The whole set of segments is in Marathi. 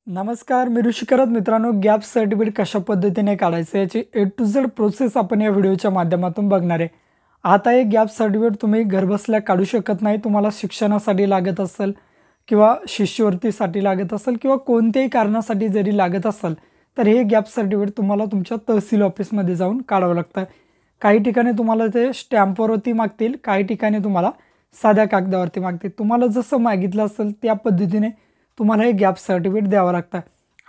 नमस्कार, मी ऋषिकरत मित्रांनो, गॅप सर्टिफिकेट कशा पद्धतीने काढायचं याची ए टू झेड प्रोसेस आपण या व्हिडिओच्या माध्यमातून बघणार आहे. आता हे गॅप सर्टिफिकेट तुम्ही घरबसल्या काढू शकत नाही. तुम्हाला शिक्षणासाठी लागत असेल किंवा शिष्यवृत्तीसाठी लागत असेल किंवा कोणत्याही कारणासाठी जरी लागत असेल तर हे गॅप सर्टिफिकेट तुम्हाला तुमच्या तहसील ऑफिसमध्ये जाऊन काढावं लागतं. काही ठिकाणी तुम्हाला ते स्टॅम्पवरती मागतील, काही ठिकाणी तुम्हाला साध्या कागदावरती मागतील. तुम्हाला जसं मागितलं असेल त्या पद्धतीने तुम्हाला हे गॅप सर्टिफिकेट द्यावं लागतं.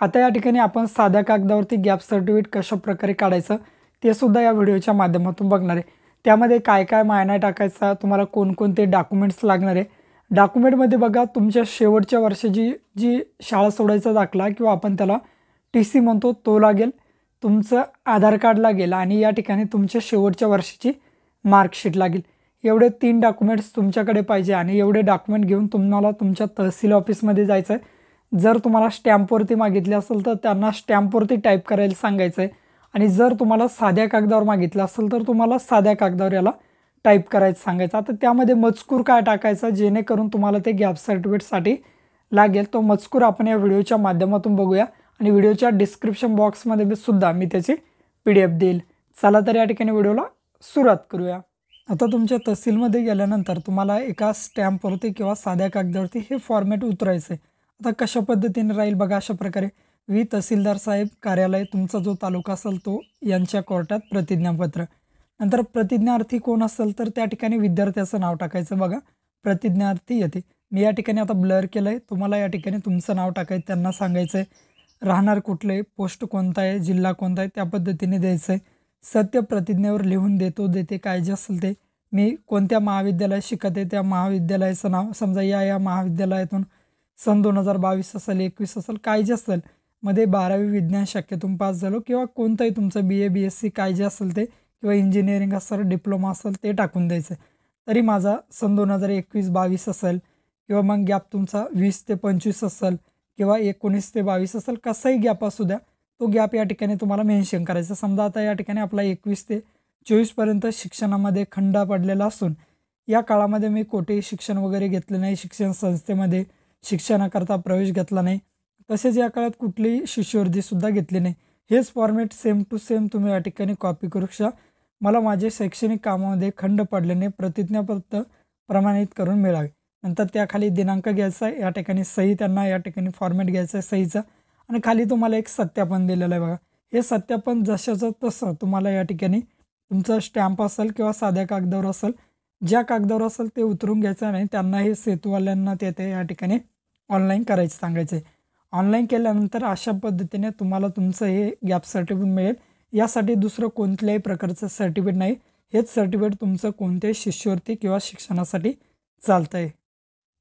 आता या ठिकाणी आपण साध्या कागदावरती गॅप सर्टिफिकेट कशाप्रकारे काढायचं ते सुद्धा या व्हिडिओच्या माध्यमातून बघणार आहे. त्यामध्ये काय काय मायना टाकायचा, तुम्हाला कोणकोणते डॉक्युमेंट्स लागणार आहे. डॉक्युमेंटमध्ये बघा, तुमच्या शेवटच्या वर्षाची जी शाळा सोडायचा दाखला किंवा आपण त्याला TC म्हणतो तो लागेल, तुमचं आधार कार्ड लागेल आणि या ठिकाणी तुमच्या शेवटच्या वर्षाची मार्कशीट लागेल. एवढे 3 डॉक्युमेंट्स तुमच्याकडे पाहिजे आणि एवढे डॉक्युमेंट घेऊन तुम्हाला तुमच्या तहसील ऑफिसमध्ये जायचं आहे. जर तुम्हाला स्टॅम्पवरती मागितले असेल तर त्यांना स्टॅम्पवरती टाईप करायला सांगायचं आहे आणि जर तुम्हाला साध्या कागदावर मागितलं असेल तर तुम्हाला साध्या कागदावर याला टाईप करायचं सांगायचं. आता त्यामध्ये मजकूर काय टाकायचा जेणेकरून तुम्हाला ते गॅप सर्टिफिकेटसाठी लागेल, तो मजकूर आपण या व्हिडिओच्या माध्यमातून बघूया आणि व्हिडिओच्या डिस्क्रिप्शन बॉक्समध्ये सुद्धा मी त्याची PDF देईल. चला तर या ठिकाणी व्हिडिओला सुरुवात करूया. आता तुमच्या तहसीलमध्ये गेल्यानंतर तुम्हाला एका स्टॅम्पवरती किंवा साध्या कागदावरती हे फॉर्मॅट उतरायचं आहे. आता कशा पद्धतीने राहील बघा, अशा प्रकारे तहसीलदार साहेब कार्यालय, तुमचा जो तालुका असेल तो, यांच्या कोर्टात प्रतिज्ञापत्र. नंतर प्रतिज्ञार्थी कोण असेल तर त्या ठिकाणी विद्यार्थ्याचं नाव टाकायचं. बघा, प्रतिज्ञार्थी येते. मी या ठिकाणी आता ब्लर केलं आहे. तुम्हाला या ठिकाणी तुमचं नाव टाकायचं, त्यांना सांगायचं आहे राहणार कुठले, पोस्ट कोणता आहे, जिल्हा कोणता आहे, त्या पद्धतीने द्यायचं आहे. सत्य प्रतिज्ञेवर लिहून देते काय जे असेल ते. मी कोणत्या महाविद्यालयात शिकते त्या महाविद्यालयाचं नाव, समजा या महाविद्यालयातून सन 2022 असेल, 21 असेल, काय जे असेल, मध्ये 12वी विज्ञान शाखेतून पास झालो किंवा कोणतंही तुमचं BA BSc काय जे असेल ते, किंवा इंजिनिअरिंग असेल, डिप्लोमा असेल ते टाकून द्यायचं. तरी माझा सन 2021-22 असेल किंवा मग गॅप तुमचा 20 ते 25 असेल किंवा 19 ते 22 असेल, कसाही गॅप असू द्या, तो गॅप या ठिकाणी तुम्हाला मेन्शन करायचा. समजा आता या ठिकाणी आपला 21 ते 24पर्यंत शिक्षणामध्ये खंड पडलेला असून या काळामध्ये मी कोठेही शिक्षण वगैरे घेतलं नाही, शिक्षण संस्थेमध्ये शिक्षणाकरता प्रवेश घेतला नाही, तसेच या काळात कुठलीही शिष्यवृत्तीसुद्धा घेतली नाही. हेच फॉर्मॅट सेम टू सेम तुम्ही या ठिकाणी कॉपी करू शकता. मला माझे शैक्षणिक कामामध्ये खंड पडल्याने प्रतिज्ञापत्र प्रमाणित करून मिळावे. नंतर त्याखाली दिनांक घ्यायचा आहे, या ठिकाणी सही, त्यांना या ठिकाणी फॉर्मॅट घ्यायचा आहे सहीचा, आणि खाली तुम्हाला एक सत्यापन दिलेलं आहे. बघा, हे सत्यापन जशाचं तसं तुम्हाला या ठिकाणी तुमचं स्टॅम्प असेल किंवा साध्या कागदावर असेल, ज्या कागदावर असेल ते उतरून घ्यायचं नाही. त्यांना हे सेतूवाल्यांना ते या ठिकाणी ऑनलाईन करायचं सांगायचं आहे. ऑनलाईन केल्यानंतर अशा पद्धतीने तुम्हाला तुमचं हे गॅप सर्टिफिकेट मिळेल. यासाठी दुसरं कोणत्याही प्रकारचं सर्टिफिकेट नाही. हेच सर्टिफिकेट तुमचं कोणत्याही शिष्यवृत्ती किंवा शिक्षणासाठी चालतं आहे.